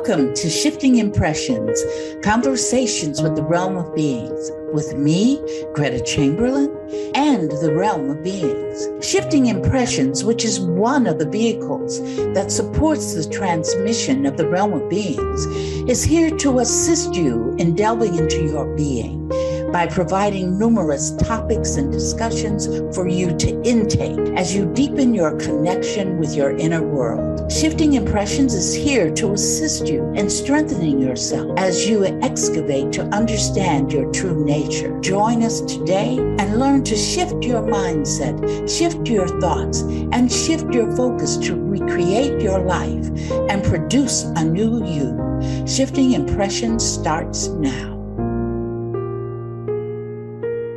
Welcome to Shifting Impressions, Conversations with the Realm of Beings, with me, Gretta Chamberlain, and the Realm of Beings. Shifting Impressions, which is one of the vehicles that supports the transmission of the Realm of Beings, is here to assist you in delving into your being by providing numerous topics and discussions for you to intake as you deepen your connection with your inner world. Shifting Impressions is here to assist you in strengthening yourself as you excavate to understand your true nature. Join us today and learn to shift your mindset, shift your thoughts, and shift your focus to recreate your life and produce a new you. Shifting Impressions starts now.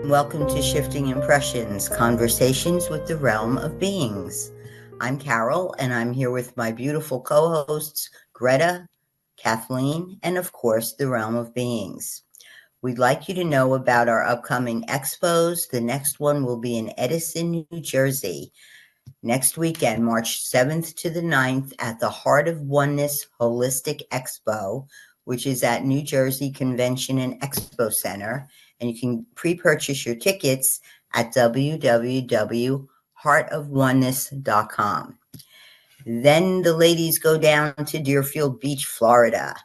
Welcome to Shifting Impressions, Conversations with the Realm of Beings. I'm Carol, and I'm here with my beautiful co-hosts, Gretta, Kathleen, and of course, the Realm of Beings. We'd like you to know about our upcoming expos. The next one will be in Edison, New Jersey, next weekend, March 7th to the 9th at the Heart of Oneness Holistic Expo, which is at New Jersey Convention and Expo Center. And you can pre-purchase your tickets at www.heartofoneness.com. Then the ladies go down to Deerfield Beach, Florida.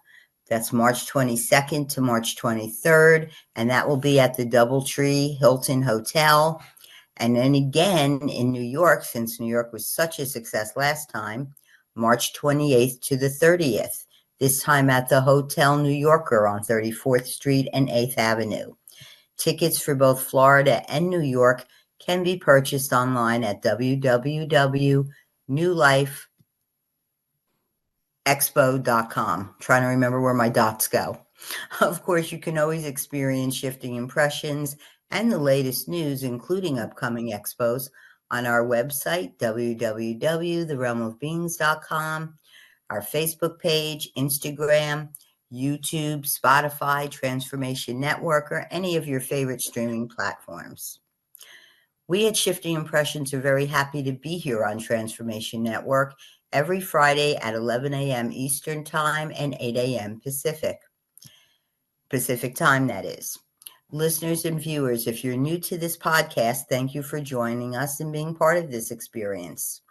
That's March 22nd to March 23rd, and that will be at the Doubletree Hilton Hotel. And then again in New York, since New York was such a success last time, March 28th to the 30th, this time at the Hotel New Yorker on 34th Street and 8th Avenue. Tickets for both Florida and New York can be purchased online at www.newlifeexpo.com. Trying to remember where my dots go. Of course, you can always experience Shifting Impressions and the latest news, including upcoming expos, on our website, www.therealmofbeings.com, our Facebook page, Instagram, YouTube, Spotify, Transformation Network, or any of your favorite streaming platforms. We at Shifting Impressions are very happy to be here on Transformation Network every Friday at 11 a.m. Eastern Time and 8 a.m. Pacific Time, that is. Listeners and viewers, if you're new to this podcast, thank you for joining us and being part of this experience.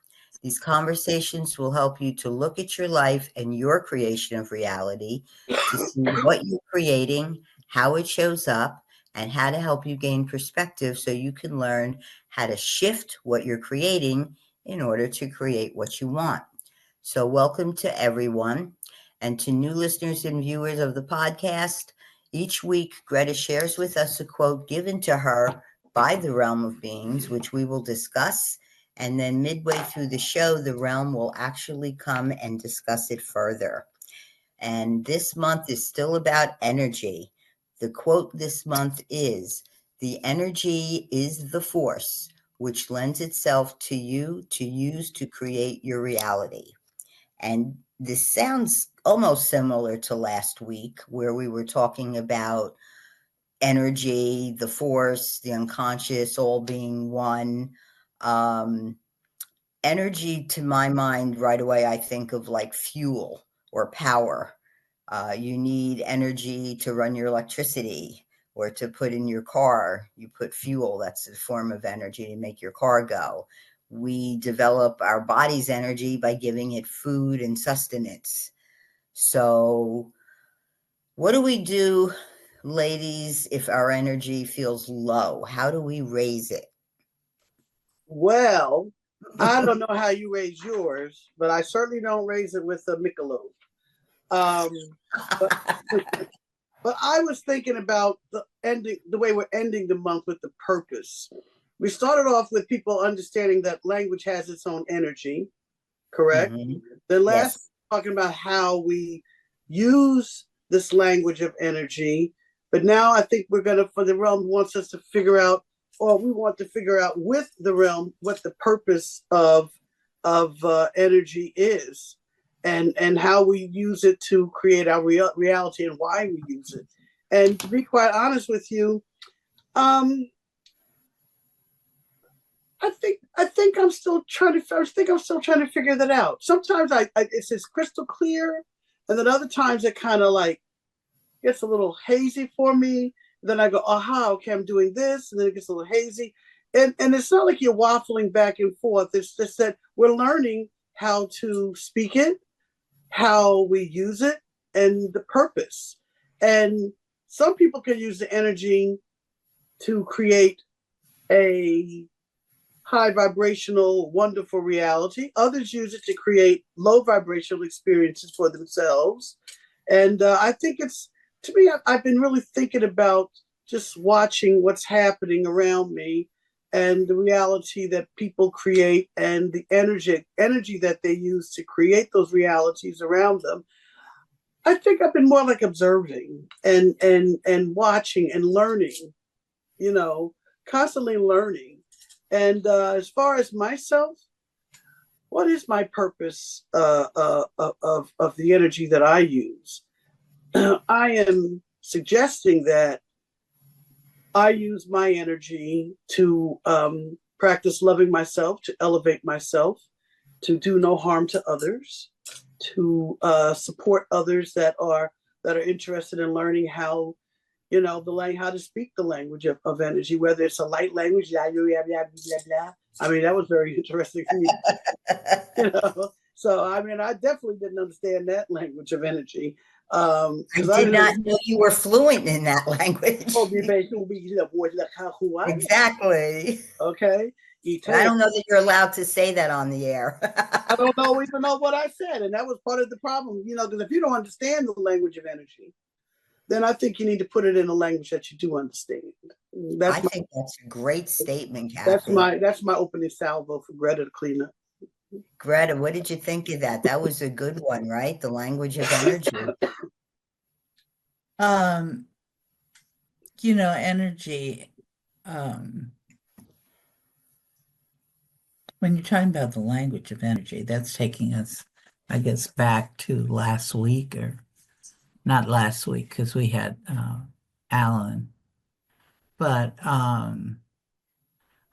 These conversations will help you to look at your life and your creation of reality, to see what you're creating, how it shows up, and how to help you gain perspective so you can learn how to shift what you're creating in order to create what you want. So welcome to everyone. And to new listeners and viewers of the podcast, each week Gretta shares with us a quote given to her by the Realm of Beings, which we will discuss. And then midway through the show, the realm will actually come and discuss it further. And this month is still about energy. The quote this month is, "The energy is the force which lends itself to you to use to create your reality." And this sounds almost similar to last week, where we were talking about energy, the force, the unconscious, all being one. Energy, to my mind, right away, I think of like fuel or power. You need energy to run your electricity or to put in your car. You put fuel, that's a form of energy to make your car go. We develop our body's energy by giving it food and sustenance. So what do we do, ladies, if our energy feels low? How do we raise it? Well, I don't know how you raise yours, but I certainly don't raise it with a Michelob. But I was thinking about the way we're ending the month with the purpose. We started off with people understanding that language has its own energy, correct? Mm-hmm. Then last, talking about how we use this language of energy, but now I think for the realm wants us to figure out, or we want to figure out with the realm what the purpose of energy is, and how we use it to create our reality and why we use it. And to be quite honest with you, I think I'm still trying to figure that out. Sometimes it's crystal clear, And then other times it kind of like gets a little hazy for me. Then I go, aha, okay, I'm doing this. And then it gets a little hazy. And it's not like you're waffling back and forth. It's just that we're learning how to speak it, how we use it, and the purpose. And some people can use the energy to create a high vibrational, wonderful reality. Others use it to create low vibrational experiences for themselves. And I think it's, to me, I've been really thinking about just watching what's happening around me and the reality that people create and the energy that they use to create those realities around them. I think I've been more like observing and watching and learning, constantly learning. And as far as myself, what is my purpose of the energy that I use? I am suggesting that I use my energy to practice loving myself, to elevate myself, to do no harm to others, to support others that are interested in learning how, how to speak the language of energy, whether it's a light language, blah, blah, blah, blah, blah. I mean, that was very interesting for me. So I mean, I definitely didn't understand that language of energy. I did not know you were fluent in that language. Exactly. Okay. I don't know that you're allowed to say that on the air. I don't even know what I said. And that was part of the problem, because if you don't understand the language of energy, then I think you need to put it in a language that you do understand. I think that's a great statement, Kathy. That's my opening salvo for Gretta to clean up. Gretta, what did you think of that? That was a good one, right? The language of energy. Energy, when you're talking about the language of energy, that's taking us, I guess, back to last week, or not last week, because we had Alan. But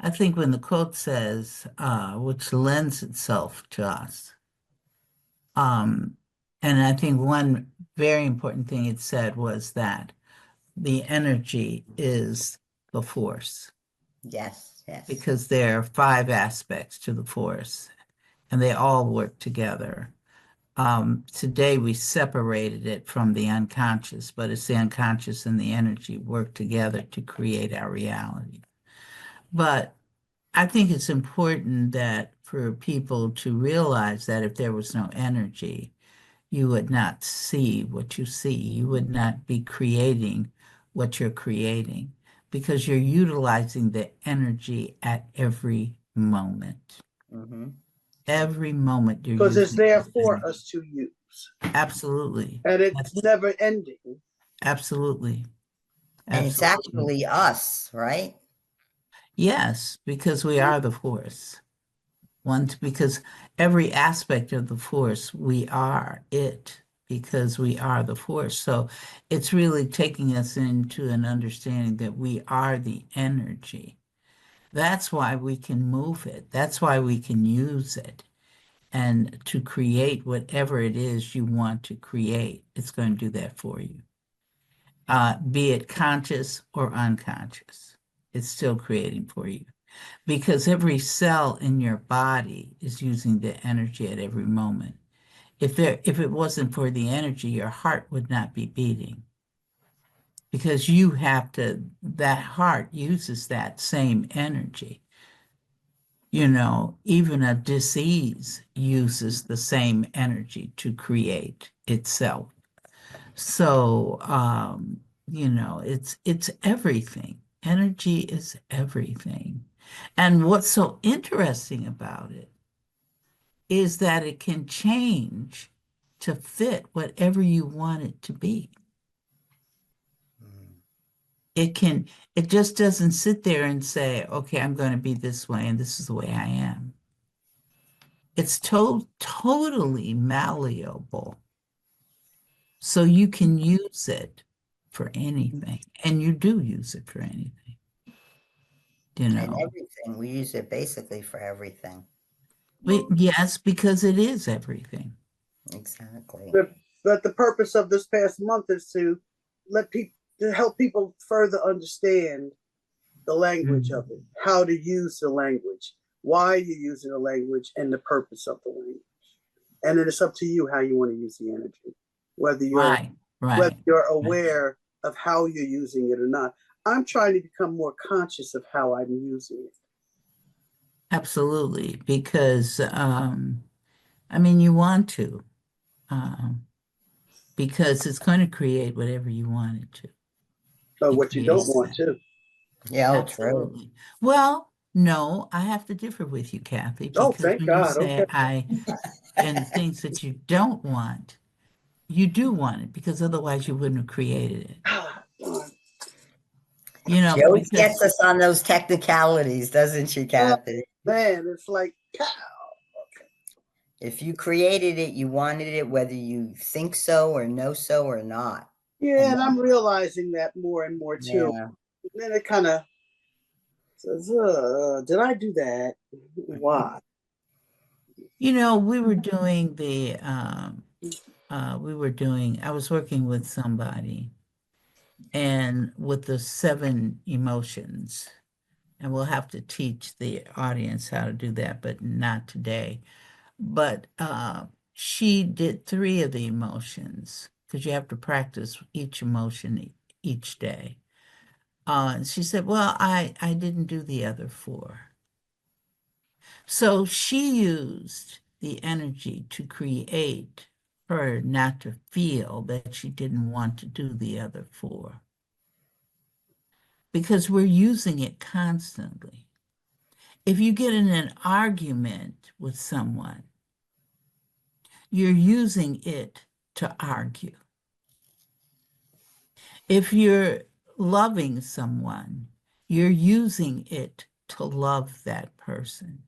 I think when the quote says, which lends itself to us, and I think one very important thing it said was that the energy is the force. Yes, yes. Because there are 5 aspects to the force, and they all work together. Today we separated it from the unconscious, but it's the unconscious and the energy work together to create our reality. But I think it's important that for people to realize that if there was no energy, you would not see what you see. You would not be creating what you're creating, because you're utilizing the energy at every moment. Mm-hmm. Every moment you're using. Because it's there for energy. Us to use. Absolutely. And it's never ending. Absolutely. And it's actually us, right? Yes, because we are the force. Because every aspect of the force, we are it, because we are the force. So it's really taking us into an understanding that we are the energy. That's why we can move it. That's why we can use it. And to create whatever it is you want to create, it's going to do that for you. Be it conscious or unconscious, it's still creating for you. Because every cell in your body is using the energy at every moment. If it wasn't for the energy, your heart would not be beating. Because that heart uses that same energy. Even a disease uses the same energy to create itself. So, it's everything. Energy is everything. And what's so interesting about it is that it can change to fit whatever you want it to be. It just doesn't sit there and say, okay, I'm going to be this way and this is the way I am. It's totally malleable. So you can use it for anything, and you do use it for anything. And everything. We use it basically for everything. Yes, because it is everything. Exactly. The But the purpose of this past month is to help people further understand the language of it, how to use the language, why you're using the language, and the purpose of the language. And then it's up to you how you want to use the energy, whether you're aware of how you're using it or not. I'm trying to become more conscious of how I'm using it. Absolutely, because I mean, you want to, because it's going to create whatever you want it to. Or what you don't want to. Yeah, Absolutely. true. Well, no, I have to differ with you, Kathy, Oh, because thank when God. you say Okay. and the things that you don't want, you do want it, because otherwise you wouldn't have created it. You know, She always because gets us on those technicalities, doesn't she, Kathy? Man, it's like, pow. If you created it, you wanted it, whether you think so or know so or not. Yeah, and I'm realizing that more and more too. Yeah. And then it kind of says, did I do that? Why? you know, we were doing I was working with somebody and with the 7 emotions, and we'll have to teach the audience how to do that, but not today. But she did 3 of the emotions because you have to practice each emotion each day. And she said, well, I didn't do the other 4. So she used the energy to create her not to feel that she didn't want to do the other 4. Because we're using it constantly. If you get in an argument with someone, you're using it to argue. If you're loving someone, you're using it to love that person.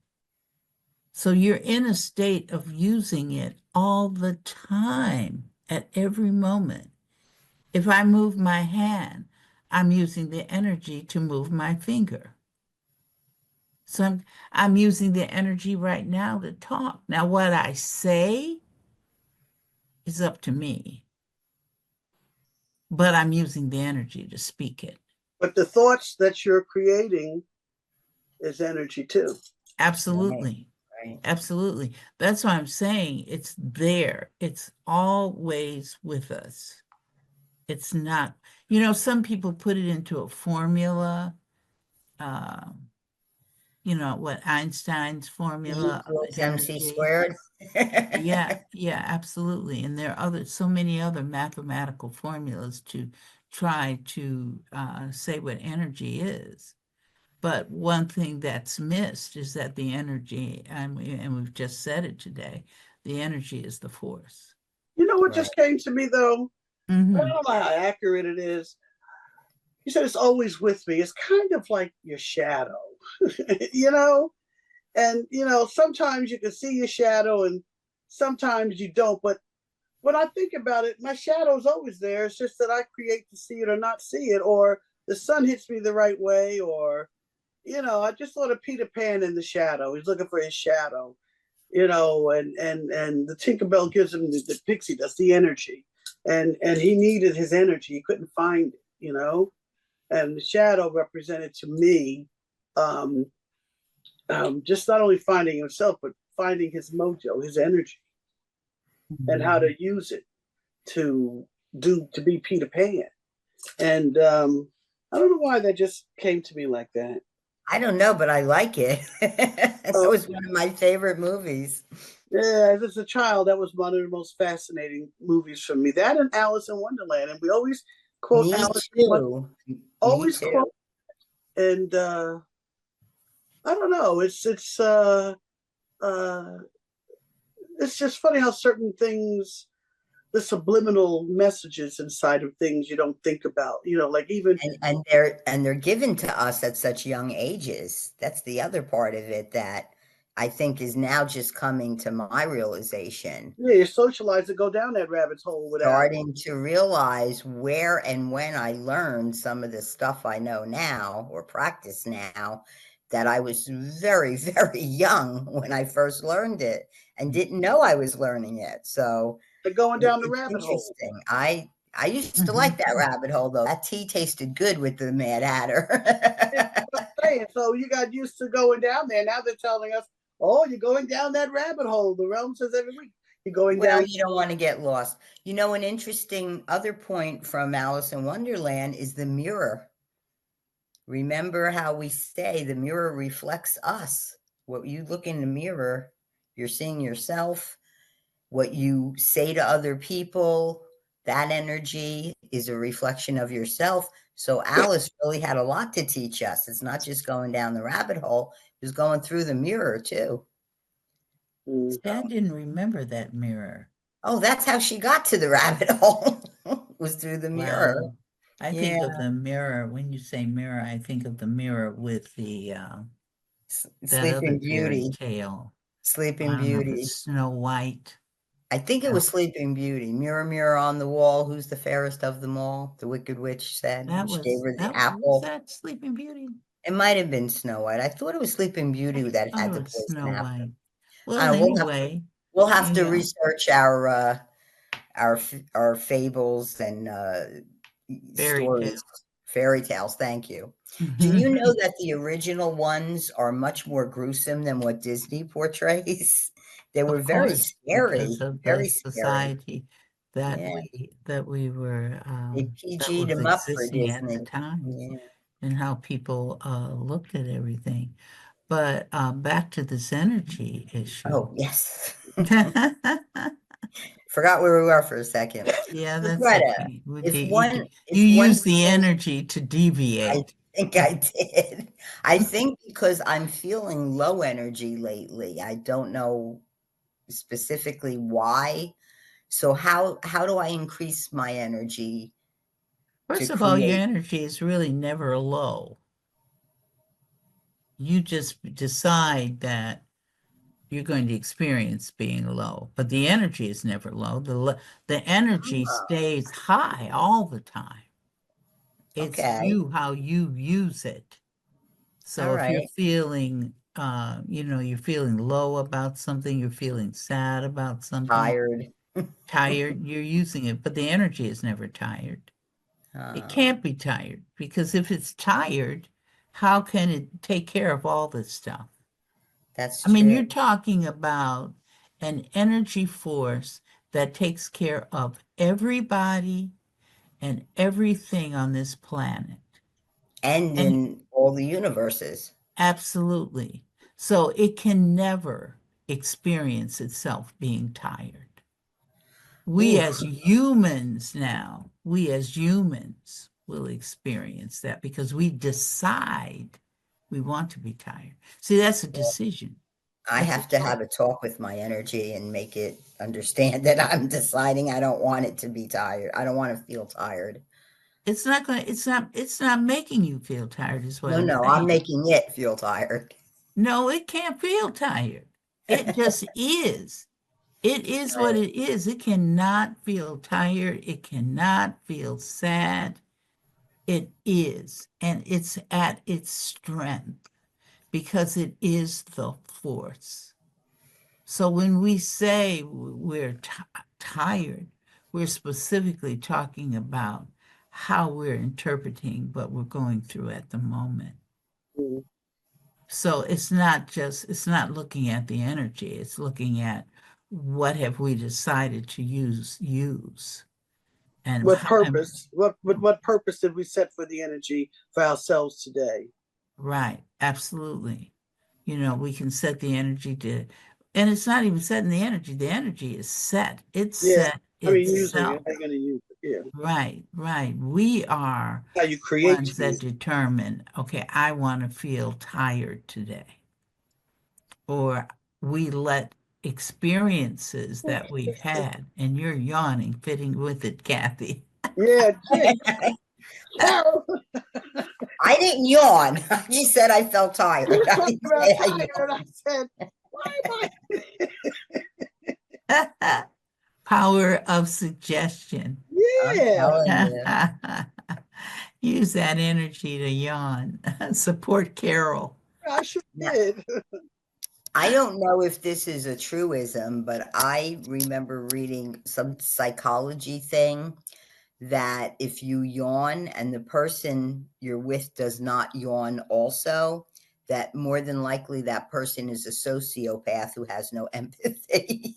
So you're in a state of using it all the time, at every moment. If I move my hand, I'm using the energy to move my finger. So I'm using the energy right now to talk. Now, what I say is up to me, but I'm using the energy to speak it. But the thoughts that you're creating is energy too. Absolutely. Right. Absolutely. That's why I'm saying it's there. It's always with us. It's not, some people put it into a formula. What Einstein's formula of equals MC energy. squared. Yeah, absolutely. And there are so many other mathematical formulas to try to say what energy is. But one thing that's missed is that the energy, and we've just said it today, the energy is the force. You know what just came to me though? Mm-hmm. I don't know how accurate it is. You said it's always with me. It's kind of like your shadow, And sometimes you can see your shadow and sometimes you don't. But when I think about it, my shadow is always there. It's just that I create to see it or not see it, or the sun hits me the right way, or I just thought of Peter Pan in the shadow. He's looking for his shadow, and the Tinkerbell gives him the pixie dust, the energy, and he needed his energy. He couldn't find it, and the shadow represented to me just not only finding himself, but finding his mojo, his energy, and how to use it to be Peter Pan. And I don't know why that just came to me like that. I don't know, but I like it. That was one of my favorite movies. Yeah, as a child, that was one of the most fascinating movies for me. That and Alice in Wonderland, and we always quote Me Alice. too. Always quote, and I don't know. It's just funny how certain things, the subliminal messages inside of things you don't think about, like even and they're given to us at such young ages. That's the other part of it that I think is now just coming to my realization. Yeah, you're socialized to go down that rabbit hole without Starting to realize where and when I learned some of the stuff I know now or practice now, that I was very, very young when I first learned it and didn't know I was learning it. So Like going down the It's rabbit hole. interesting. I used to like that rabbit hole, though. That tea tasted good with the Mad Hatter. Yeah, that's what I'm saying. So you got used to going down there. Now they're telling us, oh, you're going down that rabbit hole. The realm says every week you're going Well, down. you don't want to get lost. You know, an interesting other point from Alice in Wonderland is the mirror. Remember how we say the mirror reflects us. What you look in the mirror, you're seeing yourself. What you say to other people, that energy is a reflection of yourself. So Alice really had a lot to teach us. It's not just going down the rabbit hole, it was going through the mirror too. Mm. See, I didn't remember that mirror. Oh, that's how she got to the rabbit hole, was through the mirror. Wow. I think of the mirror, when you say mirror, I think of the mirror with the that other Sleeping fairy Beauty. tale. Sleeping I don't know if Beauty. it's Snow White. I think it was Sleeping Beauty. Mirror, mirror on the wall, who's the fairest of them all? The Wicked Witch said. That She gave was her the was apple. that Sleeping Beauty? It might have been Snow White. I thought it was Sleeping Beauty that Oh, had the it's poison Snow apple. White. Well, anyway, We'll have to yeah. research our fables and stories, fairy tales. Thank you. Do you know that the original ones are much more gruesome than what Disney portrays? They were very scary, because of very the scary. society that Yeah. we were They that PG'd was them up for existing at the Disney. time, Yeah. and how people looked at everything. But back to this energy issue. Oh, yes. Forgot where we were for a second. Yeah, So, that's Gretta, okay. if You one use the person, energy to deviate. I think I did. I think because I'm feeling low energy lately. I don't know specifically why. So how do I increase my energy to First of all, your create? energy is really never low. You just decide that you're going to experience being low, but the energy is never low. The energy stays high all the time. It's Okay. how you use it. So All if you're right. feeling, you're feeling low about something, you're feeling sad about something, tired, you're using it, but the energy is never tired. It can't be tired, because if it's tired, how can it take care of all this stuff? That's I mean, true. you're talking about an energy force that takes care of everybody and everything on this planet. And in all the universes. Absolutely. So it can never experience itself being tired. We as humans will experience that because we decide we want to be tired. See, that's a decision. I have to have a talk with my energy and make it understand that I'm deciding I don't want it to be tired. I don't want to feel tired. It's not making you feel tired, is what I'm No, saying. I'm making it feel tired. No, it can't feel tired. It just is. It is what it is. It cannot feel tired. It cannot feel sad. It is. And it's at its strength because it is the force. So when we say we're tired, we're specifically talking about how we're interpreting what we're going through at the moment. Mm. So it's not looking at the energy, it's looking at what have we decided to use. And what purpose? What purpose did we set for the energy for ourselves today? Right, absolutely. We can set the energy to, and it's not even setting the energy is set. It's set using it. itself. How you going to use it? Yeah. Right. We are How you create ones that determine, okay, I want to feel tired today. Or we let experiences that we've had, and you're yawning, fitting with it, Kathy. Yeah. I didn't yawn. You said I felt tired. You were talking about tired, and I said, why am I? Power of suggestion. Yeah. Use that energy to yawn. Support Carol. I sure did. I don't know if this is a truism, but I remember reading some psychology thing that if you yawn and the person you're with does not yawn also, that more than likely that person is a sociopath who has no empathy.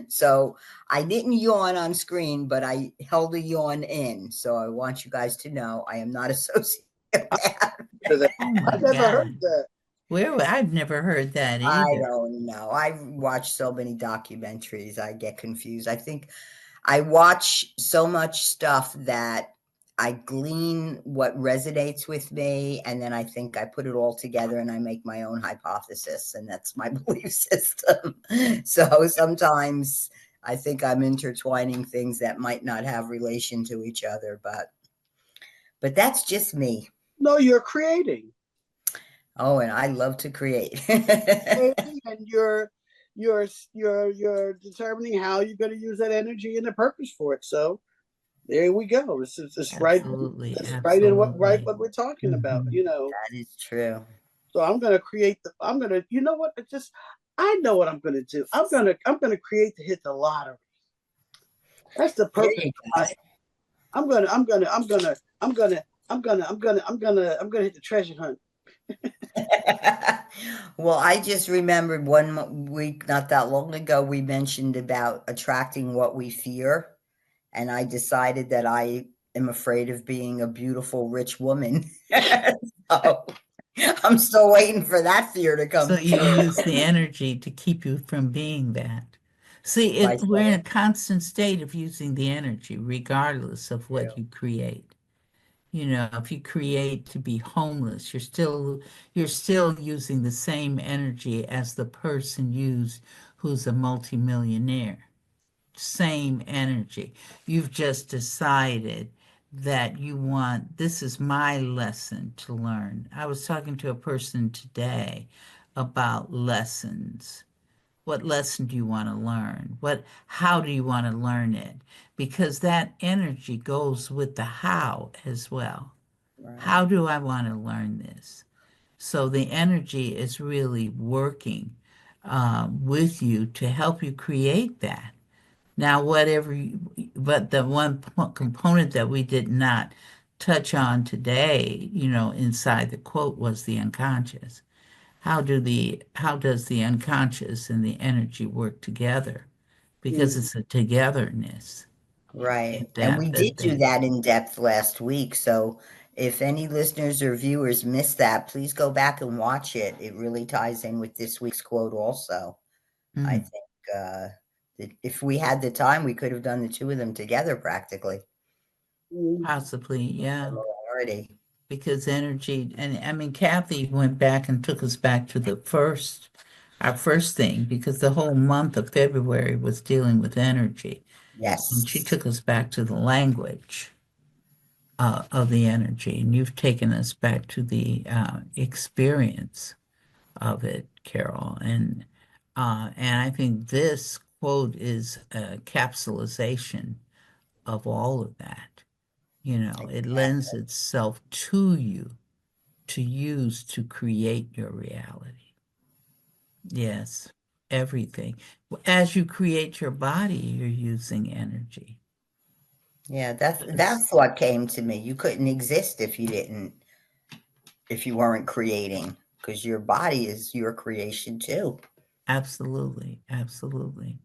So I didn't yawn on screen, but I held a yawn in. So I want you guys to know I am not a sociopath. Oh my I never God. heard that. I've never heard that I either. don't know. I watch so many documentaries, I get confused. I think I watch so much stuff that I glean what resonates with me, and then I think I put it all together and I make my own hypothesis, and that's my belief system. So sometimes I think I'm intertwining things that might not have relation to each other, but that's just me. No, you're creating. Oh, and I love to create. Creating, and you're determining how you're going to use that energy and the purpose for it. So there we go. It's right. Absolutely. It's right in Absolutely. what we're talking about. Mhm. That is true. So I'm going to create the. I'm going to. You know what? I know what I'm going to do. I'm going to create to hit the lottery. That's the There purpose. you go. I'm gonna hit the treasure hunt. Well, I just remembered one week not that long ago, we mentioned about attracting what we fear. And I decided that I am afraid of being a beautiful, rich woman. So I'm still waiting for that fear to So come you true. use the energy to keep you from being that. See, By we're in saying a constant state of using the energy, regardless of you. what you create. You know, if you create to be homeless, you're still using the same energy as the person used who's a multimillionaire. Same energy. You've just decided that this is my lesson to learn. I was talking to a person today about lessons. What lesson do you want to learn? How do you want to learn it? Because that energy goes with the how as well. How Right. do I want to learn this? So the energy is really working with you to help you create that. Now, but the one component that we did not touch on today, inside the quote was the unconscious. How does the unconscious and the energy work together? Because Mm. it's a togetherness Right. And we that did do they that in depth last week. So if any listeners or viewers missed that, please go back and watch it. It really ties in with this week's quote also. I mm, think that if we had the time, we could have done the two of them together practically. Mm. possibly, yeah. Already. Because energy, and I mean, Kathy went back and took us back to our first thing, because the whole month of February was dealing with energy. And she Yes. took us back to the language of the energy. And you've taken us back to the experience of it, Carol. And I think this quote is a capsulization of all of that. It lends itself to you to use to create your reality. Yes, everything. As you create your body, you're using energy. Yeah, that's Yes, that's what came to me. You couldn't exist if you weren't creating, because your body is your creation too. absolutely, absolutely.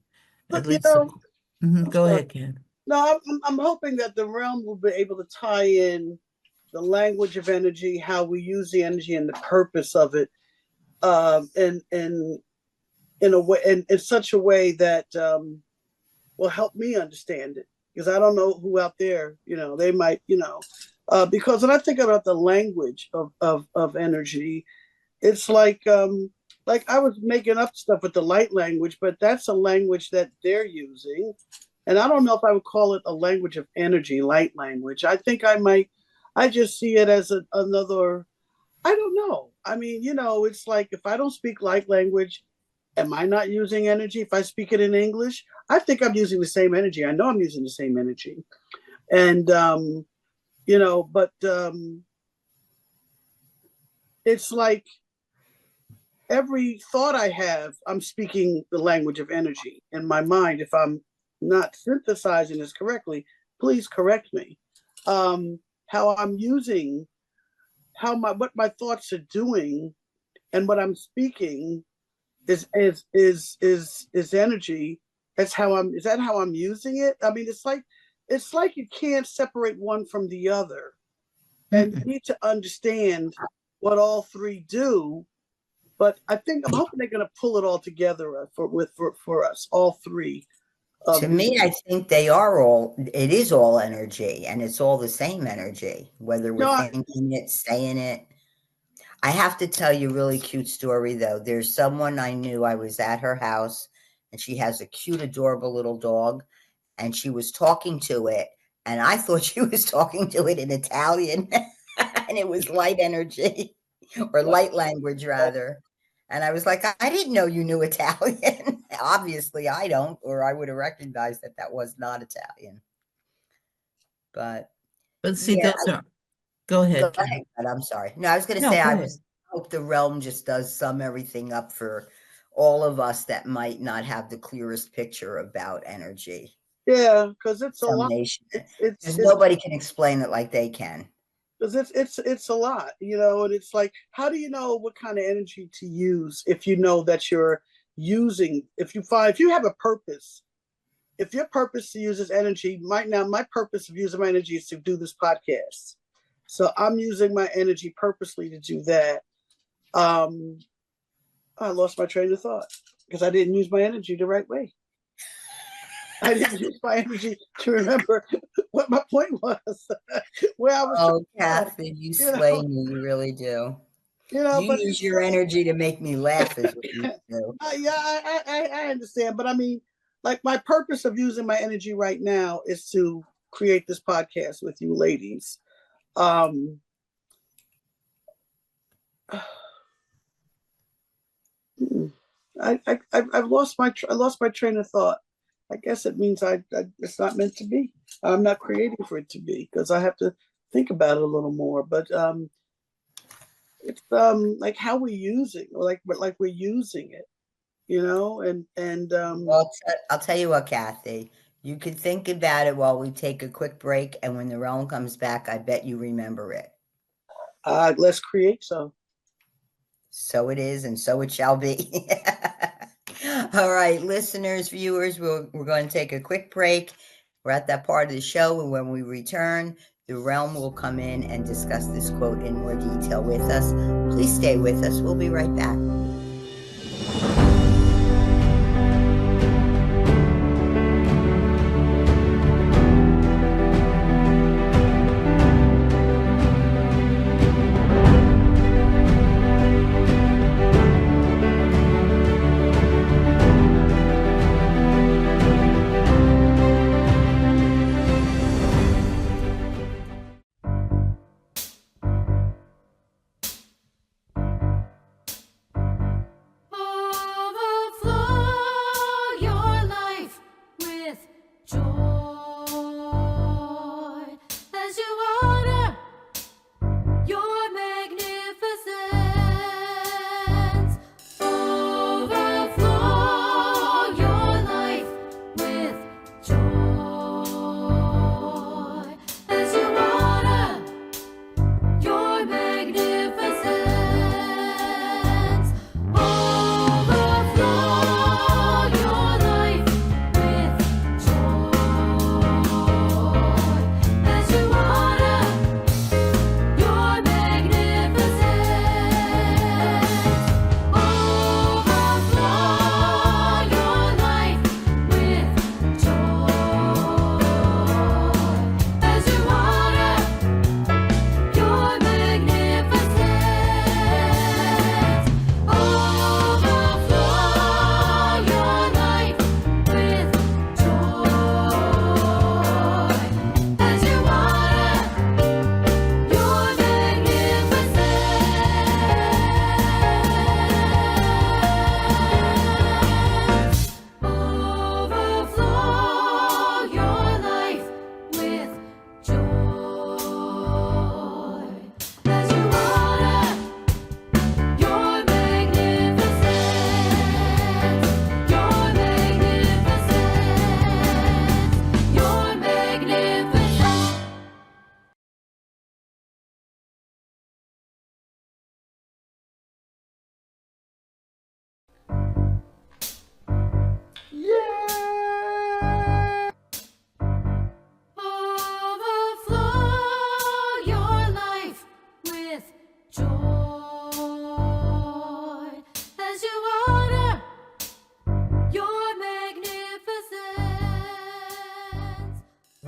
At But you least, know, I'm go sorry. ahead, Ken. No, I'm hoping that the realm will be able to tie in the language of energy, how we use the energy, and the purpose of it, in a way, in such a way that will help me understand it. Because I don't know who out there, they might, because when I think about the language of energy, it's like I was making up stuff with the light language, but that's a language that they're using. And I don't know if I would call it a language of energy, light language. I think I just see it as another, I don't know. I mean, it's like if I don't speak light language, am I not using energy? If I speak it in English, I think I'm using the same energy. I know I'm using the same energy. And, but it's like every thought I have, I'm speaking the language of energy in my mind. If I'm not synthesizing this correctly, please correct me. How I'm using, what my thoughts are doing, and what I'm speaking is energy. Is that how I'm using it? I mean, it's like you can't separate one from the other, and you need to understand what all three do. But I'm hoping they're going to pull it all together for us, all three. To me, I think it is all energy, and it's all the same energy, whether we're thinking it, saying it. I have to tell you a really cute story, though. There's someone I knew, I was at her house, and she has a cute, adorable little dog, and she was talking to it, and I thought she was talking to it in Italian, and it was light energy, or light language, rather. And I was like, I didn't know you knew Italian. Obviously, I don't, or I would have recognized that was not Italian. But see, yeah, those are. Go ahead. Go ahead. I'm sorry. No, I was going to say, I hope the realm just does sum everything up for all of us that might not have the clearest picture about energy. Yeah, because it's a lot. Nobody can explain it like they can. Because it's a lot, and it's like, how do you know what kind of energy to use if you know that you're using, if you have a purpose, if your purpose to use this energy, my purpose of using my energy is to do this podcast. So I'm using my energy purposely to do that. I lost my train of thought because I didn't use my energy the right way. I didn't use my energy to remember what my point was. Where I was. Oh, Kathy, you sway me. You really do. You use your energy to make me laugh, is what you do. Yeah, I understand. But I mean, like, my purpose of using my energy right now is to create this podcast with you ladies. I've lost my train of thought. I guess it means it's not meant to be. I'm not creating for it to be because I have to think about it a little more. But it's like how we're using, like we're using it, and Well, I'll tell you what, Kathy. You can think about it while we take a quick break, and when the realm comes back, I bet you remember it. Let's create so. So it is, and so it shall be. All right, listeners, viewers, we're going to take a quick break. We're at that part of the show, and when we return, the realm will come in and discuss this quote in more detail with us. Please stay with us. We'll be right back.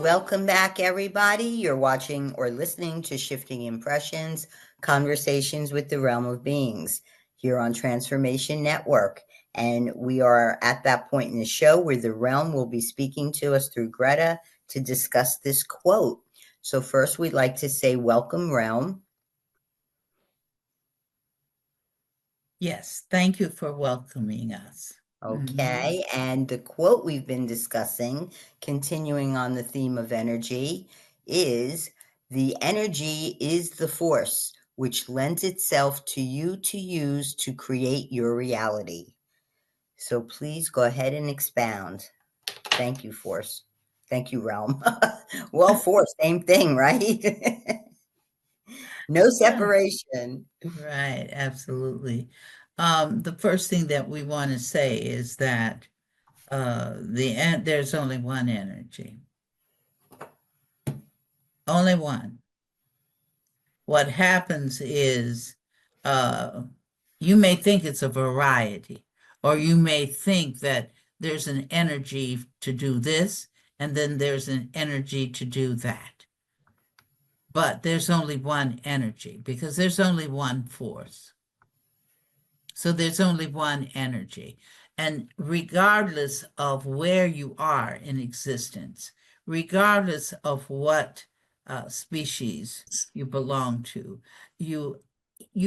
Welcome back, everybody. You're watching or listening to Shifting Impressions, Conversations with the Realm of Beings here on Transformation Network. And we are at that point in the show where the realm will be speaking to us through Gretta to discuss this quote. So first, we'd like to say welcome, realm. Yes, thank you for welcoming us. Okay, and the quote we've been discussing, continuing on the theme of energy, is the energy is the force which lends itself to you to use to create your reality. So please go ahead and expound. Thank you, force. Thank you, realm. Well, force, same thing, right? No separation. Right, absolutely. The first thing that we want to say is that there's only one energy. Only one. What happens is you may think it's a variety, or you may think that there's an energy to do this, and then there's an energy to do that. But there's only one energy because there's only one force. So there's only one energy. And regardless of where you are in existence, regardless of what species you belong to, you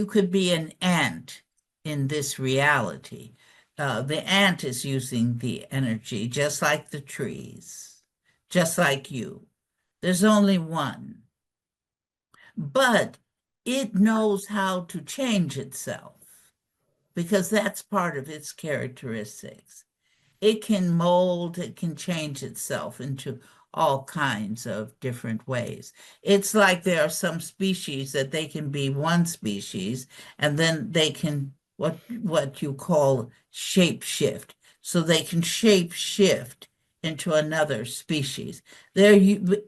could be an ant in this reality. The ant is using the energy just like the trees, just like you. There's only one. But it knows how to change itself because that's part of its characteristics. It can mold, it can change itself into all kinds of different ways. It's like there are some species that they can be one species, and then they can what you call shape shift. So they can shape shift into another species. They're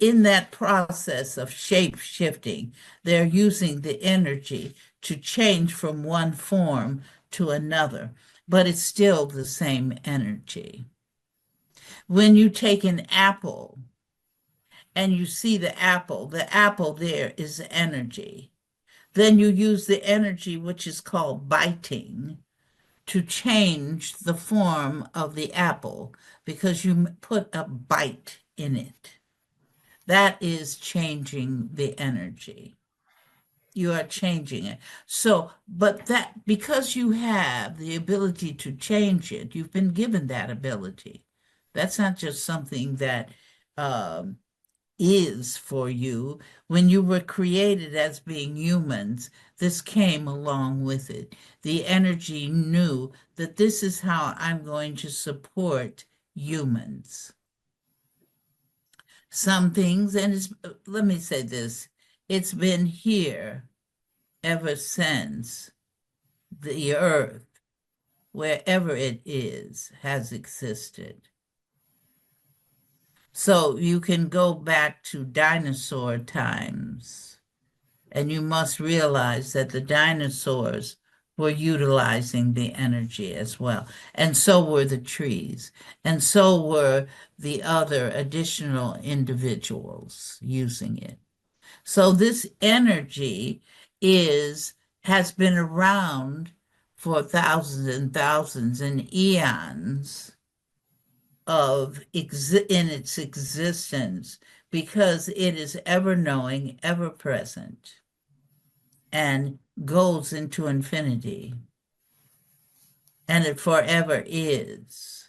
in that process of shape shifting. They're using the energy to change from one form to another, but it's still the same energy. When you take an apple and you see the apple there is energy. Then you use the energy, which is called biting, to change the form of the apple because you put a bite in it. That is changing the energy. You are changing it. So, but that because you have the ability to change it, you've been given that ability. That's not just something that is for you. When you were created as being humans, this came along with it. The energy knew that this is how I'm going to support humans. Some things, and let me say this, it's been here ever since the earth, wherever it is, has existed. So you can go back to dinosaur times, and you must realize that the dinosaurs were utilizing the energy as well. And so were the trees, and so were the other additional individuals using it. So this energy has been around for thousands and thousands and eons in its existence because it is ever knowing, ever present, and goes into infinity. And it forever is.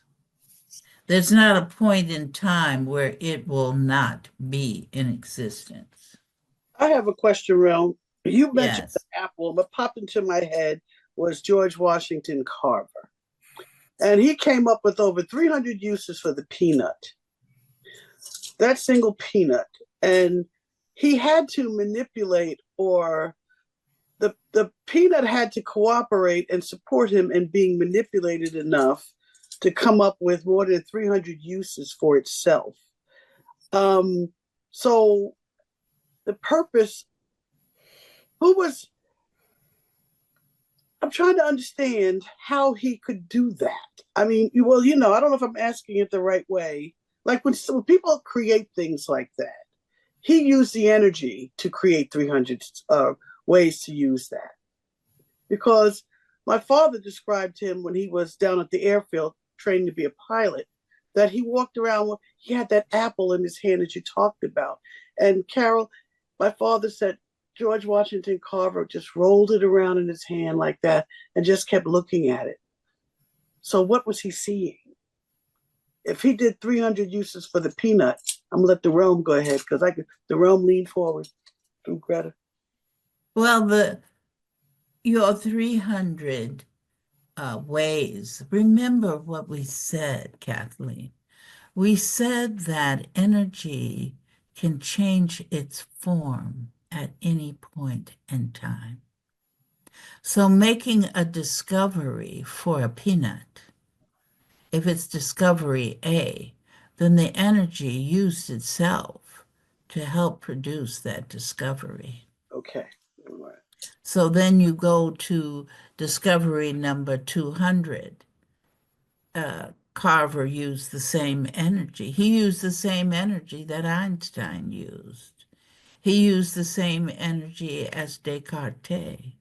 There's not a point in time where it will not be in existence. I have a question, Realm. You mentioned Yes. the apple. What popped into my head was George Washington Carver. And he came up with over 300 uses for the peanut. That single peanut. And he had to manipulate, or the peanut had to cooperate and support him in being manipulated enough to come up with more than 300 uses for itself. So the purpose, I'm trying to understand how he could do that. I mean, well, I don't know if I'm asking it the right way. like when people create things like that, he used the energy to create 300 ways to use that. Because my father described him when he was down at the airfield training to be a pilot, that he walked around with, he had that apple in his hand that you talked about. And Carol, my father said George Washington Carver just rolled it around in his hand like that and just kept looking at it. So what was he seeing? If he did 300 uses for the peanut, I'm gonna let the realm go ahead because the realm lean forward through Greta. Well, your 300 ways, remember what we said, Kathleen. We said that energy can change its form at any point in time. So making a discovery for a peanut, if it's discovery A, then the energy used itself to help produce that discovery. Okay. All right. So then you go to discovery number 200. Carver used the same energy. He used the same energy that Einstein used. He used the same energy as Descartes.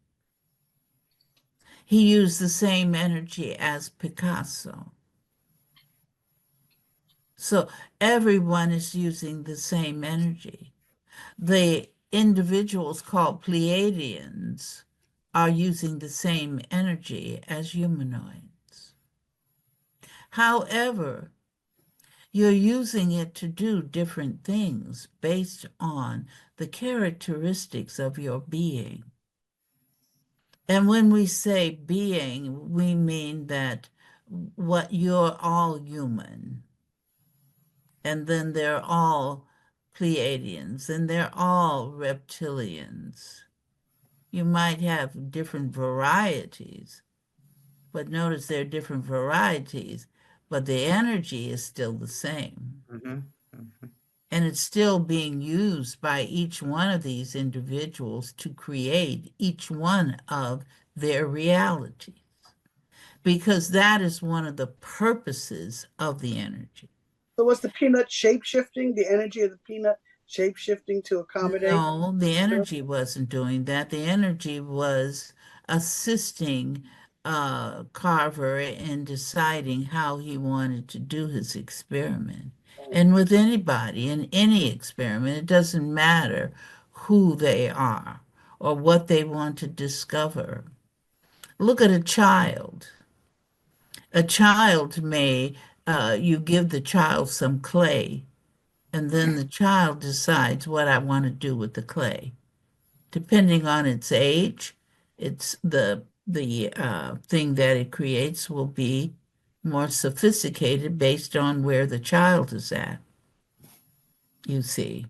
He used the same energy as Picasso. So everyone is using the same energy. The individuals called Pleiadians are using the same energy as humanoids. However, you're using it to do different things based on the characteristics of your being. And when we say being, we mean that what you're all human. And then they're all Pleiadians, and they're all reptilians. You might have different varieties, but notice there are different varieties, but the energy is still the same. Mm-hmm. Mm-hmm. And it's still being used by each one of these individuals to create each one of their realities, because that is one of the purposes of the energy. So was the peanut shape shifting? The energy of the peanut shape shifting to accommodate? No, the energy wasn't doing that. The energy was assisting Carver in deciding how he wanted to do his experiment. And with anybody in any experiment, it doesn't matter who they are or what they want to discover. Look at a child. A child may, you give the child some clay, and then the child decides what I want to do with the clay. Depending on its age, it's the thing that it creates will be more sophisticated based on where the child is at, you see.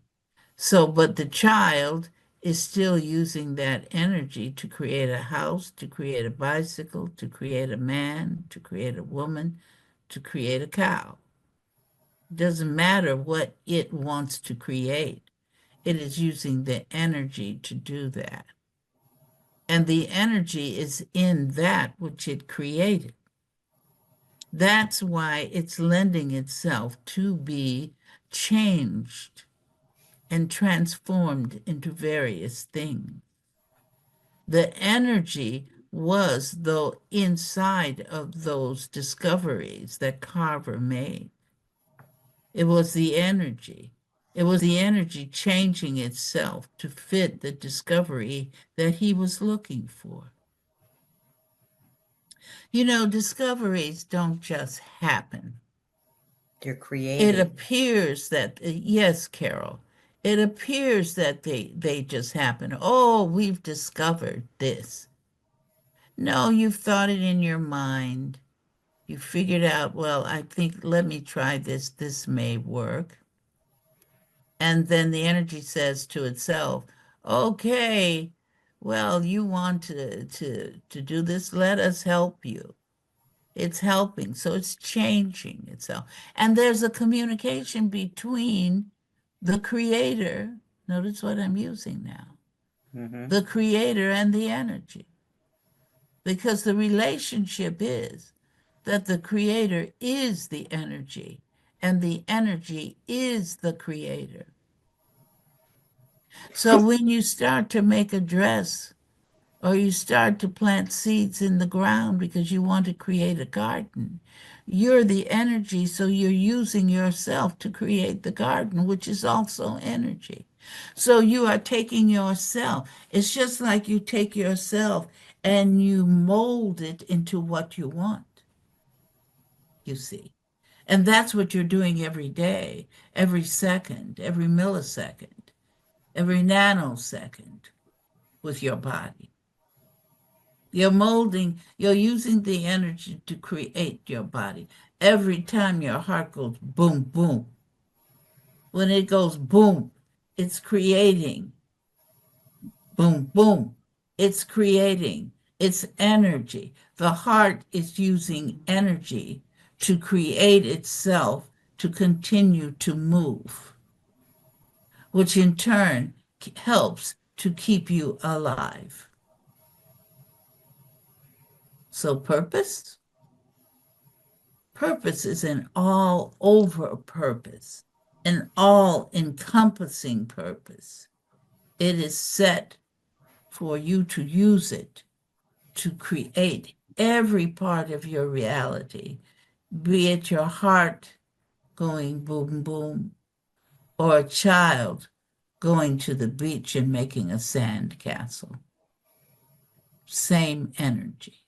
So, but the child is still using that energy to create a house, to create a bicycle, to create a man, to create a woman, to create a cow. It doesn't matter what it wants to create. It is using the energy to do that. And the energy is in that which it created. That's why it's lending itself to be changed and transformed into various things. The energy was, though, inside of those discoveries that Carver made. It was the energy. It was the energy changing itself to fit the discovery that he was looking for. You know, discoveries don't just happen. They're created. It appears that, yes, Carol, it appears that they just happen. Oh, we've discovered this. No, you've thought it in your mind. You figured out, well, I think, let me try this. This may work. And then the energy says to itself, okay, well, you want to do this, let us help you. It's helping, so it's changing itself. And there's a communication between the creator, notice what I'm using now, Mm-hmm. the creator and the energy. Because the relationship is that the creator is the energy and the energy is the creator. So when you start to make a dress or you start to plant seeds in the ground because you want to create a garden, you're the energy, so you're using yourself to create the garden, which is also energy. So you are taking yourself. It's just like you take yourself and you mold it into what you want, you see. And that's what you're doing every day, every second, every millisecond, every nanosecond with your body. You're molding, you're using the energy to create your body. Every time your heart goes boom, boom, when it goes boom, it's creating. Boom, boom, it's creating. It's energy. The heart is using energy to create itself to continue to move, which in turn helps to keep you alive. So purpose? Purpose is an all over purpose, an all encompassing purpose. It is set for you to use it to create every part of your reality, be it your heart going boom, boom, or a child going to the beach and making a sand castle. Same energy.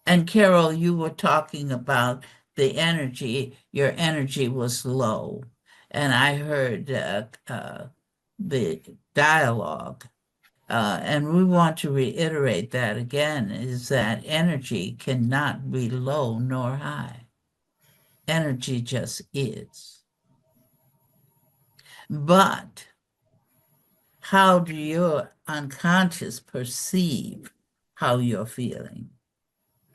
And Carol, you were talking about the energy, your energy was low. And I heard the dialogue. And we want to reiterate that again, is that energy cannot be low nor high. Energy just is. But how do your unconscious perceive how you're feeling?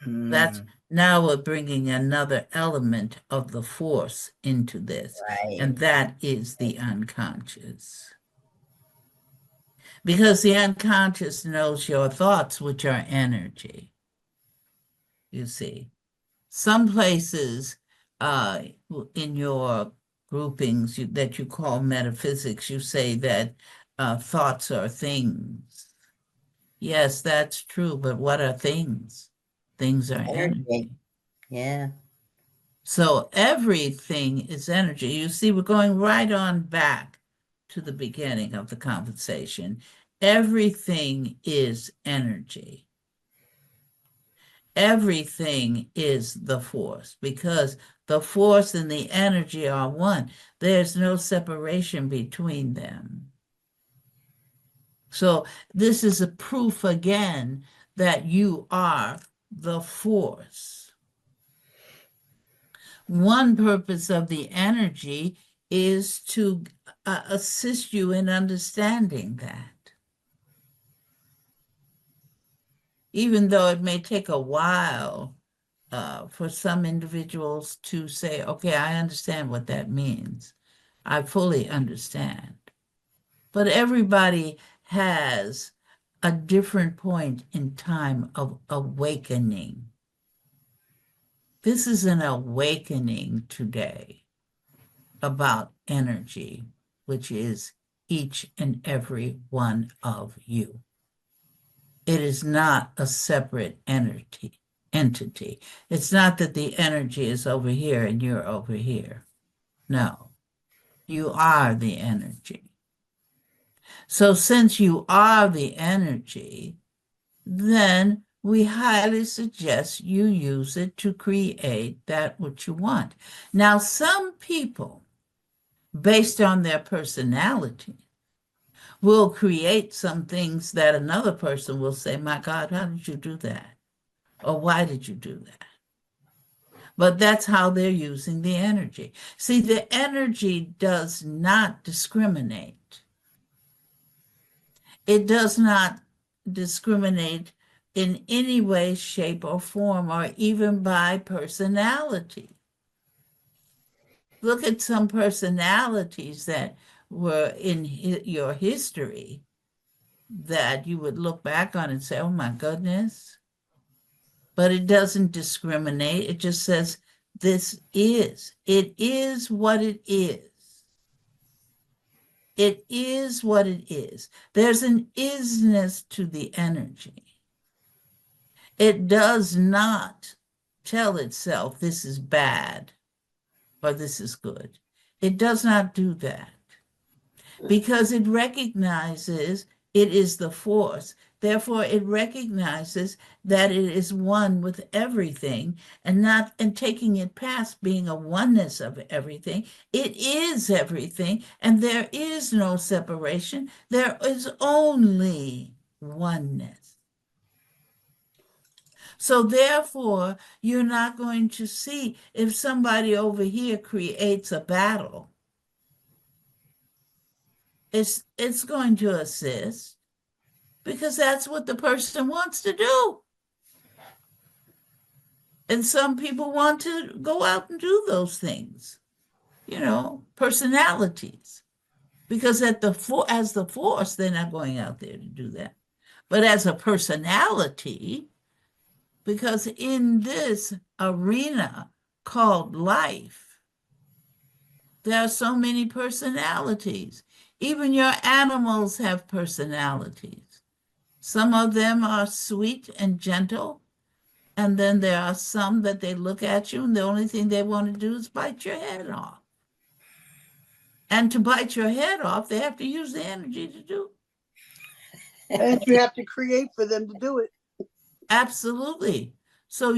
That's now we're bringing another element of the force into this, Right. and that is the unconscious. Because the unconscious knows your thoughts, which are energy. You see, some places in your groupings that you call metaphysics, you say that thoughts are things. Yes, that's true, but what are things? Things are energy. Yeah. So everything is energy. You see, we're going right on back to the beginning of the conversation. Everything is energy. Everything is the force because the force and the energy are one. There's no separation between them. So this is a proof again that you are the force. One purpose of the energy is to assist you in understanding that. Even though it may take a while for some individuals to say, okay, I understand what that means. I fully understand. But everybody has a different point in time of awakening. This is an awakening today about energy, which is each and every one of you. It is not a separate entity. It's not that the energy is over here and you're over here. No, you are the energy. So since you are the energy, then we highly suggest you use it to create that which you want. Now, some people, based on their personality, will create some things that another person will say, my God, how did you do that? Or why did you do that? But that's how they're using the energy. See, the energy does not discriminate. It does not discriminate in any way, shape, or form, or even by personality. Look at some personalities that were in your history that you would look back on and say, oh my goodness. But it doesn't discriminate. It just says this is. It is what it is. It is what it is. There's an isness to the energy. It does not tell itself this is bad or this is good. It does not do that because it recognizes it is the force. Therefore, it recognizes that it is one with everything and taking it past being a oneness of everything. It is everything, and there is no separation. There is only oneness. So therefore, you're not going to see if somebody over here creates a battle. It's going to assist because that's what the person wants to do. And some people want to go out and do those things, personalities. Because as the force, they're not going out there to do that. But as a personality, because in this arena called life, there are so many personalities. Even your animals have personalities. Some of them are sweet and gentle, and then there are some that they look at you and the only thing they want to do is bite your head off. And to bite your head off, they have to use the energy to do. And you have to create for them to do it. Absolutely. So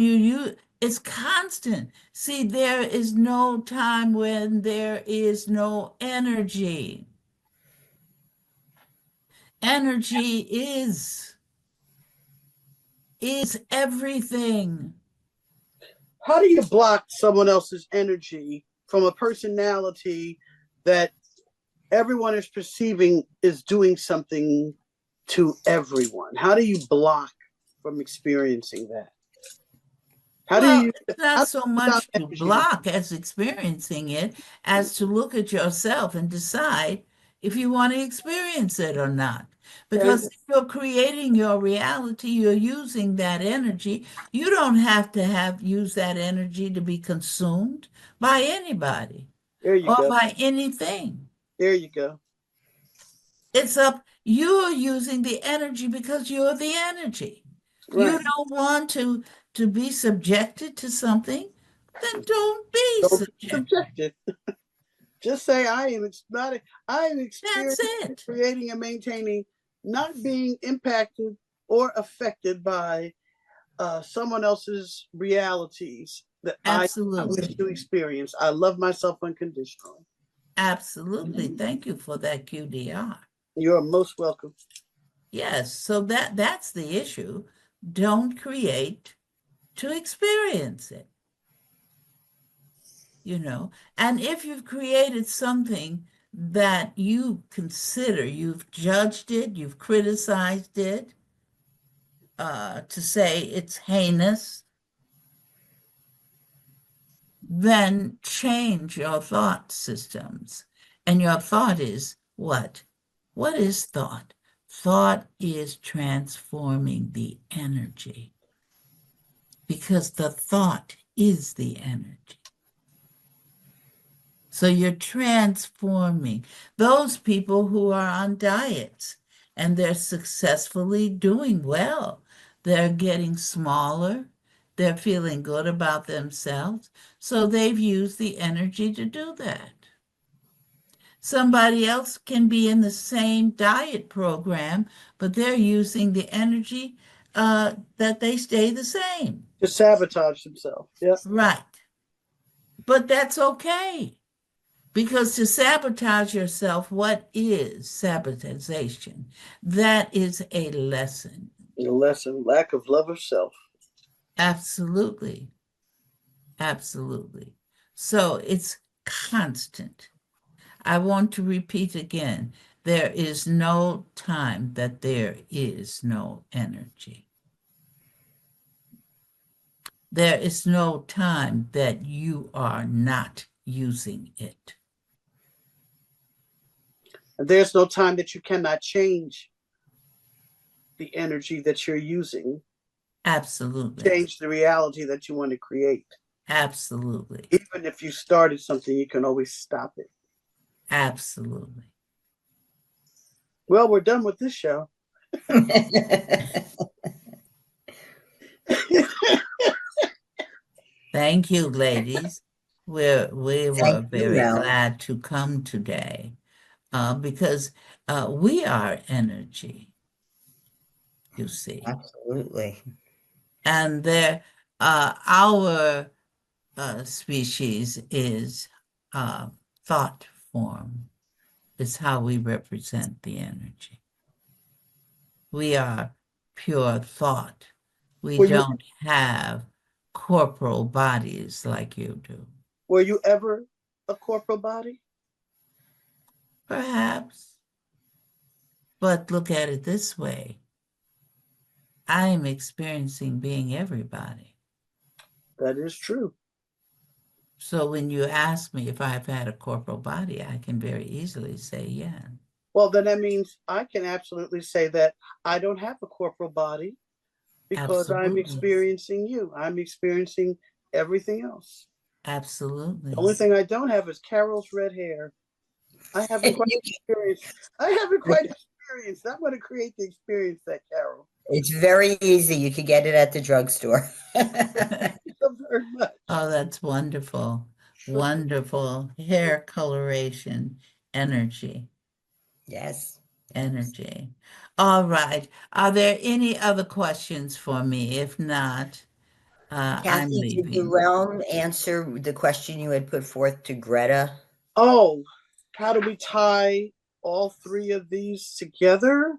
it's constant. See, there is no time when there is no energy. Energy is everything. How do you block someone else's energy from a personality that everyone is perceiving is doing something to everyone? How do you block from experiencing that? It's not so much to block as experiencing it as to look at yourself and decide if you want to experience it or not. Because if you're creating your reality, you're using that energy. You don't have to use that energy to be consumed by anybody or by anything. There you go. You're using the energy because you're the energy. Right. You don't want to be subjected to something, then don't be subjected. Just say I am experiencing, creating and maintaining, not being impacted or affected by someone else's realities that I wish to experience. I love myself unconditionally. Absolutely. Thank you for that QDR. You're most welcome. Yes. So that's the issue. Don't create to experience it. And if you've created something that you consider, you've judged it, you've criticized it, to say it's heinous, then change your thought systems. And your thought is what? What is thought? Thought is transforming the energy, because the thought is the energy. So you're transforming those people who are on diets and they're successfully doing well. They're getting smaller. They're feeling good about themselves. So they've used the energy to do that. Somebody else can be in the same diet program, but they're using the energy that they stay the same. To sabotage themselves. Yeah. Right. But that's okay. Because to sabotage yourself, what is sabotagation? That is a lesson. A lesson, lack of love of self. Absolutely. Absolutely. So it's constant. I want to repeat again, there is no time that there is no energy. There is no time that you are not using it. There's no time that you cannot change the energy that you're using. Absolutely. Change the reality that you want to create. Absolutely. Even if you started something, you can always stop it. Absolutely. Well, we're done with this show. Thank you, ladies. We were Thank you, very Mel. glad to come today because we are energy, you see. Absolutely. And our species is thought form, is how we represent the energy. We are pure thought. We Were you don't have corporal bodies like you do. were you ever a corporal body? Perhaps, but look at it this way. I am experiencing being everybody. That is true. So when you ask me if I've had a corporal body, I can very easily say yeah. Well, then that means I can absolutely say that I don't have a corporal body because I'm Absolutely. experiencing you. I'm experiencing everything else. Absolutely. The only thing I don't have is Carol's red hair. I haven't quite experienced. I haven't quite experienced. I'm going to create the experience that Carol. It's very easy. You can get it at the drugstore. Thank you so very much. Oh, that's wonderful. Wonderful hair coloration, energy, Yes. energy. All right. Are there any other questions for me? If not, I'm Kathy, did the leaving. realm answer the question you had put forth to Greta? Oh, how do we tie all three of these together?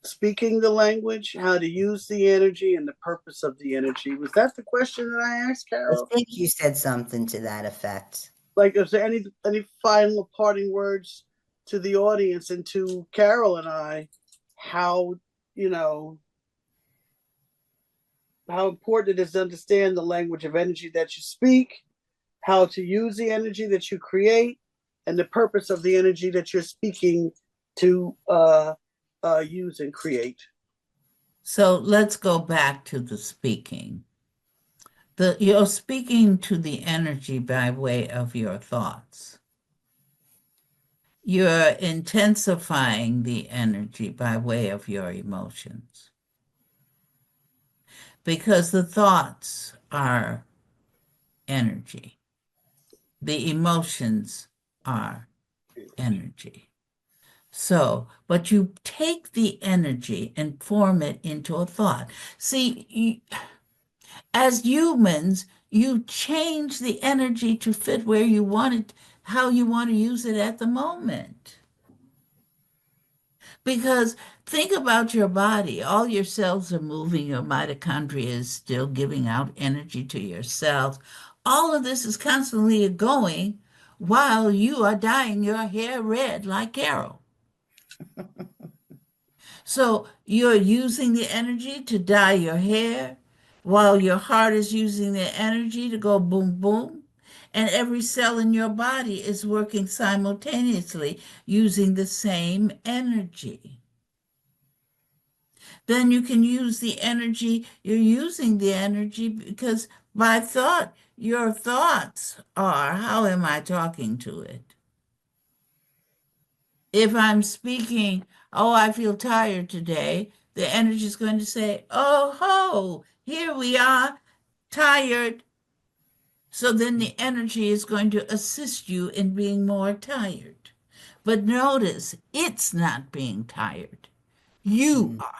Speaking the language, how to use the energy, and the purpose of the energy. Was that the question that I asked, I Carol? think you said something to that effect. Like, is there any final parting words to the audience and to Carol and I? How how important it is to understand the language of energy that you speak, how to use the energy that you create, and the purpose of the energy that you're speaking to use and create. So let's go back to the speaking. You're speaking to the energy by way of your thoughts. You're intensifying the energy by way of your emotions. Because the thoughts are energy. The emotions are energy. So, but you take the energy and form it into a thought. See, as humans, you change the energy to fit where you want it, how you want to use it at the moment. Because think about your body. All your cells are moving. Your mitochondria is still giving out energy to your cells. All of this is constantly going while you are dyeing your hair red like Carol. So you're using the energy to dye your hair while your heart is using the energy to go boom, boom. And every cell in your body is working simultaneously using the same energy. Then you can use the energy. You're using the energy because by thought, your thoughts are, how am I talking to it? If I'm speaking, oh, I feel tired today, the energy is going to say, oh, ho, here we are, tired. So then the energy is going to assist you in being more tired. But notice, it's not being tired. You are.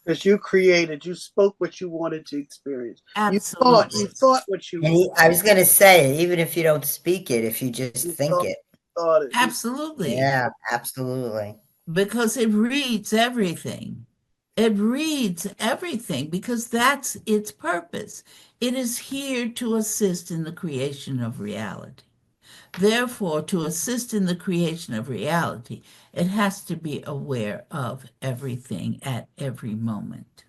Because you created, you spoke what you wanted to experience. You Absolutely. thought what you I was going to say, even if you don't speak it, if you just think thought, it. thought it. Absolutely. Yeah, absolutely. Because it reads everything. It reads everything because that's its purpose. It is here to assist in the creation of reality. Therefore, to assist in the creation of reality, it has to be aware of everything at every moment.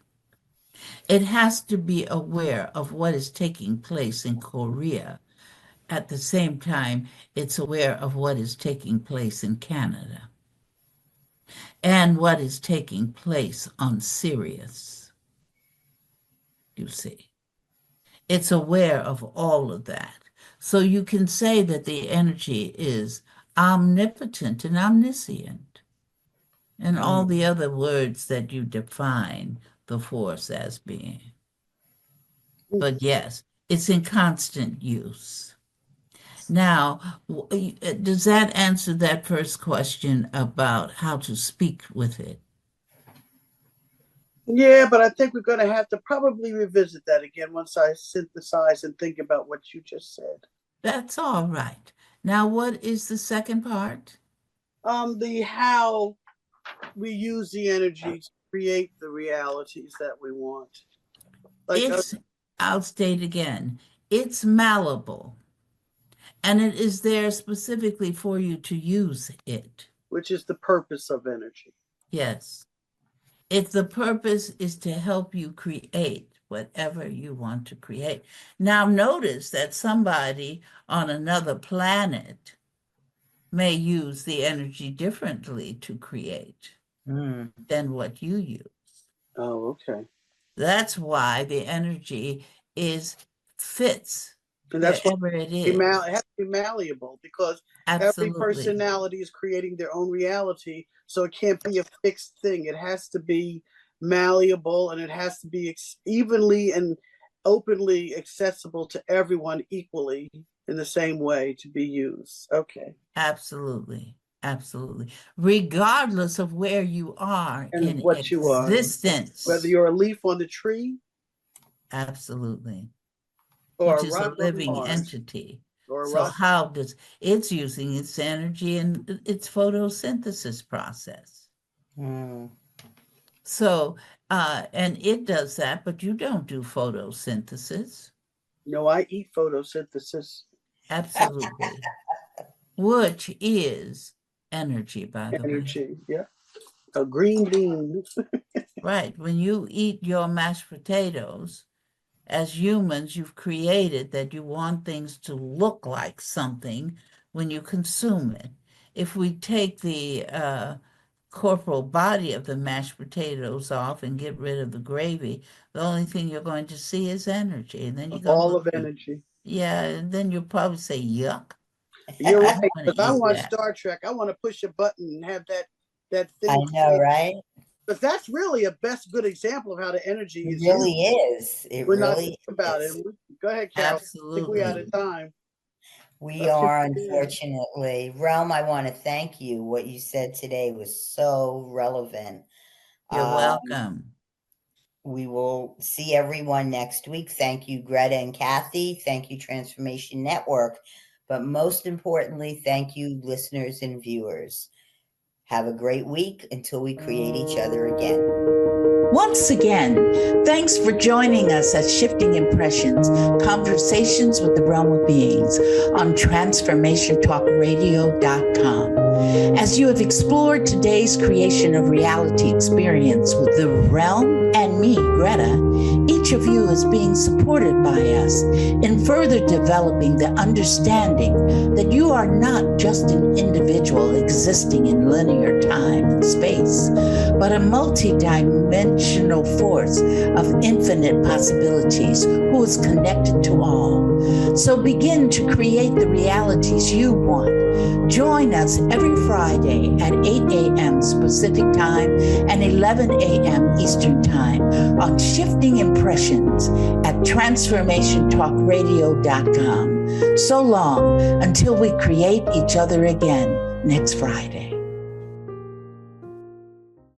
It has to be aware of what is taking place in Korea. At the same time, it's aware of what is taking place in Canada and what is taking place on Sirius, you see. It's aware of all of that. So you can say that the energy is omnipotent and omniscient, and all the other words that you define the force as being. But yes, it's in constant use. Now, does that answer that first question about how to speak with it? Yeah, but I think we're going to have to probably revisit that again once I synthesize and think about what you just said. That's all right. Now, what is the second part? The how we use the energy to create the realities that we want. I'll state again, it's malleable, and it is there specifically for you to use it. Which is the purpose of energy. Yes. If the purpose is to help you create whatever you want to create. Now, notice that somebody on another planet may use the energy differently to create than what you use. Oh, okay. That's why the energy fits and that's wherever it is. It has to be malleable, because Absolutely. Every personality is creating their own reality. So it can't be a fixed thing. It has to be malleable, and it has to be evenly and openly accessible to everyone equally in the same way to be used. Okay. Absolutely. Absolutely. Regardless of where you are and in what existence. You are. Whether you're a leaf on the tree. Absolutely. Or which is a living entity. So how does it's using its energy in its photosynthesis process? So, and it does that, but you don't do photosynthesis. No, I eat photosynthesis. Absolutely. Which is energy, by the way. Energy, yeah. A green bean. Right. When you eat your mashed potatoes, as humans, you've created that you want things to look like something when you consume it. If we take the corporal body of the mashed potatoes off and get rid of the gravy, the only thing you're going to see is energy. And then you go all of energy. Yeah, and then you'll probably say, yuck. You're right, because I want Star Trek. I want to push a button and have that thing. I know, right? But that's really a good example of how the energy is. It really is. It really is. About it. Go ahead, Cal. Absolutely. I think we're out of time. We are, unfortunately. Realm, I want to thank you. What you said today was so relevant. You're welcome. We will see everyone next week. Thank you, Greta and Kathy. Thank you, Transformation Network. But most importantly, thank you, listeners and viewers. Have a great week until we create each other again. Once again, thanks for joining us at Shifting Impressions, Conversations with the Realm of Beings on TransformationTalkRadio.com. As you have explored today's creation of reality experience with the realm and me, Greta, each of you is being supported by us in further developing the understanding that you are not just an individual existing in linear time and space, but a multi-dimensional force of infinite possibilities who is connected to all. So begin to create the realities you want. Join us every Friday at 8 a.m. Pacific Time and 11 a.m. Eastern Time on Shifting Impressions at TransformationTalkRadio.com. So long until we create each other again next Friday.